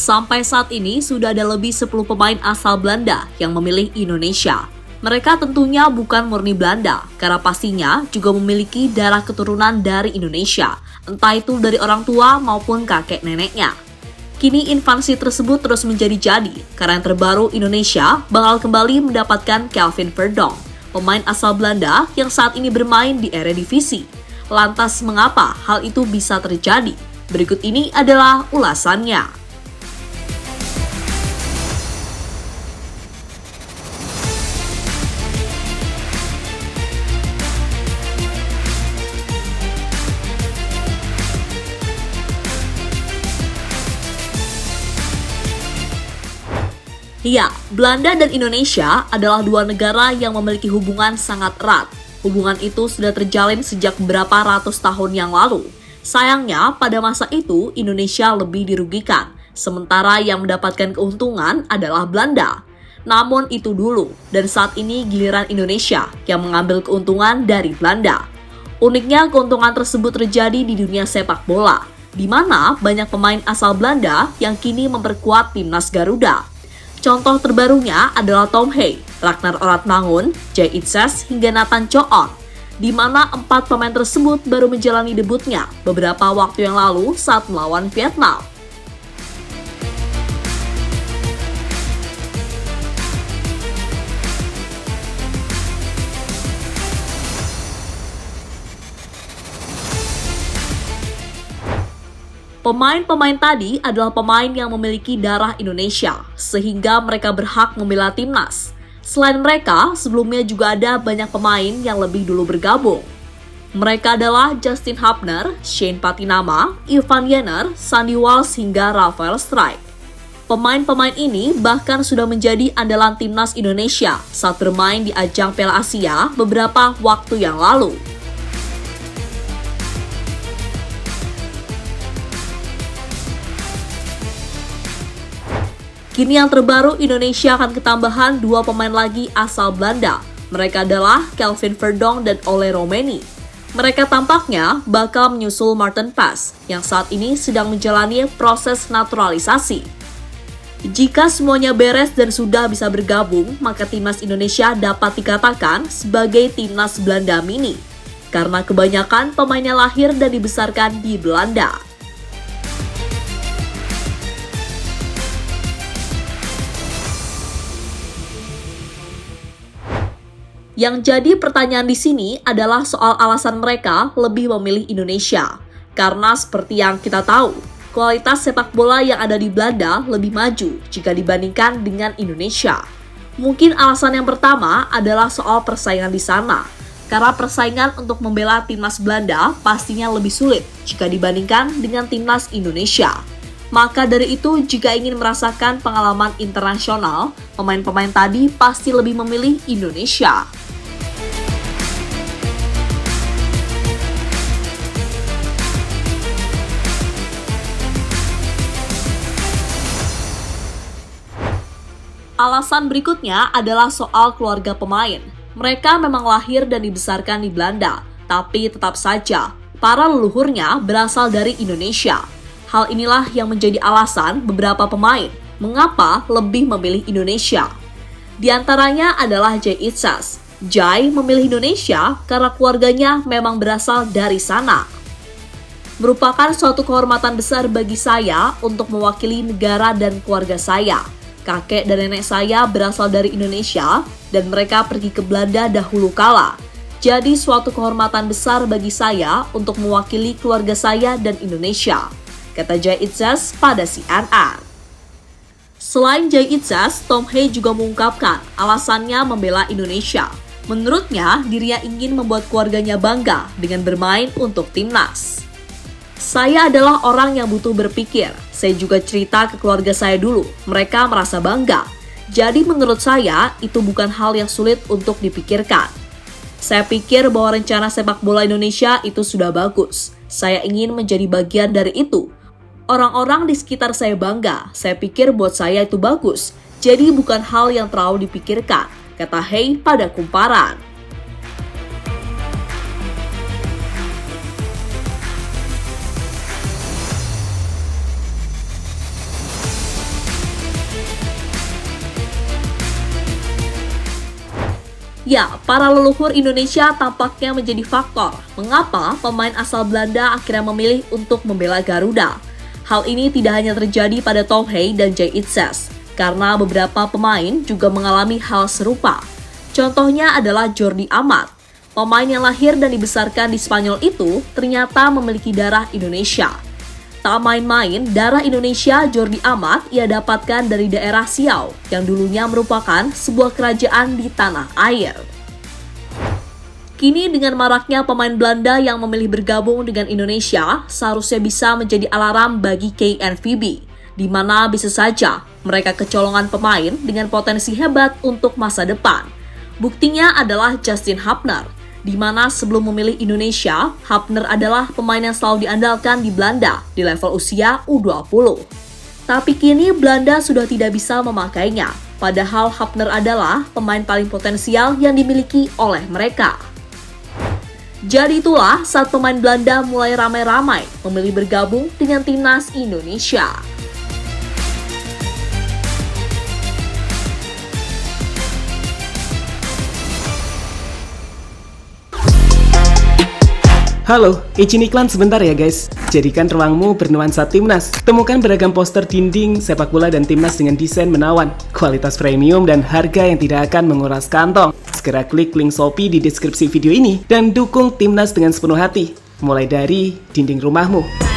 Sampai saat ini sudah ada lebih 10 pemain asal Belanda yang memilih Indonesia. Mereka tentunya bukan murni Belanda, karena pastinya juga memiliki darah keturunan dari Indonesia, entah itu dari orang tua maupun kakek neneknya. Kini invasi tersebut terus menjadi-jadi, karena yang terbaru Indonesia bakal kembali mendapatkan Kelvin Verdonk, pemain asal Belanda yang saat ini bermain di Eredivisie. Lantas mengapa hal itu bisa terjadi? Berikut ini adalah ulasannya. Ya, Belanda dan Indonesia adalah dua negara yang memiliki hubungan sangat erat. Hubungan itu sudah terjalin sejak beberapa ratus tahun yang lalu. Sayangnya, pada masa itu Indonesia lebih dirugikan, sementara yang mendapatkan keuntungan adalah Belanda. Namun itu dulu, dan saat ini giliran Indonesia yang mengambil keuntungan dari Belanda. Uniknya, keuntungan tersebut terjadi di dunia sepak bola, di mana banyak pemain asal Belanda yang kini memperkuat timnas Garuda. Contoh terbarunya adalah Tom Hey, Ragnar Oratmangun, Jay Itzes, hingga Nathan Choon, di mana 4 pemain tersebut baru menjalani debutnya beberapa waktu yang lalu saat melawan Vietnam. Pemain-pemain tadi adalah pemain yang memiliki darah Indonesia, sehingga mereka berhak membela timnas. Selain mereka, sebelumnya juga ada banyak pemain yang lebih dulu bergabung. Mereka adalah Justin Hubner, Shane Patinama, Ivan Jenner, Sandy Walsh, hingga Rafael Strijk. Pemain-pemain ini bahkan sudah menjadi andalan timnas Indonesia saat bermain di ajang Piala Asia beberapa waktu yang lalu. Kini yang terbaru, Indonesia akan ketambahan 2 pemain lagi asal Belanda. Mereka adalah Kelvin Verdonk dan Ole Roemeny. Mereka tampaknya bakal menyusul Maarten Paes yang saat ini sedang menjalani proses naturalisasi. Jika semuanya beres dan sudah bisa bergabung, maka timnas Indonesia dapat dikatakan sebagai timnas Belanda mini. Karena kebanyakan pemainnya lahir dan dibesarkan di Belanda. Yang jadi pertanyaan di sini adalah soal alasan mereka lebih memilih Indonesia. Karena seperti yang kita tahu, kualitas sepak bola yang ada di Belanda lebih maju jika dibandingkan dengan Indonesia. Mungkin alasan yang pertama adalah soal persaingan di sana. Karena persaingan untuk membela timnas Belanda pastinya lebih sulit jika dibandingkan dengan timnas Indonesia. Maka dari itu, jika ingin merasakan pengalaman internasional, pemain-pemain tadi pasti lebih memilih Indonesia. Alasan berikutnya adalah soal keluarga pemain. Mereka memang lahir dan dibesarkan di Belanda, tapi tetap saja para leluhurnya berasal dari Indonesia. Hal inilah yang menjadi alasan beberapa pemain mengapa lebih memilih Indonesia. Di antaranya adalah Jay Itzes. Jay memilih Indonesia karena keluarganya memang berasal dari sana. Merupakan suatu kehormatan besar bagi saya untuk mewakili negara dan keluarga saya. Kakek dan nenek saya berasal dari Indonesia dan mereka pergi ke Belanda dahulu kala. Jadi suatu kehormatan besar bagi saya untuk mewakili keluarga saya dan Indonesia, kata Jay Itzes pada CNN. Selain Jay Itzes, Tom Hey juga mengungkapkan alasannya membela Indonesia. Menurutnya, dirinya ingin membuat keluarganya bangga dengan bermain untuk timnas. Saya adalah orang yang butuh berpikir. Saya juga cerita ke keluarga saya dulu. Mereka merasa bangga. Jadi menurut saya, itu bukan hal yang sulit untuk dipikirkan. Saya pikir bahwa rencana sepak bola Indonesia itu sudah bagus. Saya ingin menjadi bagian dari itu. Orang-orang di sekitar saya bangga. Saya pikir buat saya itu bagus. Jadi bukan hal yang terlalu dipikirkan, kata Hey pada Kumparan. Ya, para leluhur Indonesia tampaknya menjadi faktor mengapa pemain asal Belanda akhirnya memilih untuk membela Garuda. Hal ini tidak hanya terjadi pada Tom Hey dan Jay Itzes, karena beberapa pemain juga mengalami hal serupa. Contohnya adalah Jordi Amat. Pemain yang lahir dan dibesarkan di Spanyol itu ternyata memiliki darah Indonesia. Tak main-main, darah Indonesia Jordi Amat ia dapatkan dari daerah Siau, yang dulunya merupakan sebuah kerajaan di tanah air. Kini dengan maraknya pemain Belanda yang memilih bergabung dengan Indonesia, seharusnya bisa menjadi alarm bagi KNVB, di mana bisa saja mereka kecolongan pemain dengan potensi hebat untuk masa depan. Buktinya adalah Justin Hapner, di mana sebelum memilih Indonesia, Hapner adalah pemain yang selalu diandalkan di Belanda di level usia U20. Tapi kini Belanda sudah tidak bisa memakainya, padahal Hapner adalah pemain paling potensial yang dimiliki oleh mereka. Jadi itulah saat pemain Belanda mulai ramai-ramai memilih bergabung dengan timnas Indonesia. Halo, izin iklan sebentar ya guys. Jadikan ruangmu bernuansa timnas. Temukan beragam poster dinding, sepak bola dan timnas dengan desain menawan, kualitas premium dan harga yang tidak akan menguras kantong. Segera klik link Shopee di deskripsi video ini dan dukung timnas dengan sepenuh hati. Mulai dari dinding rumahmu.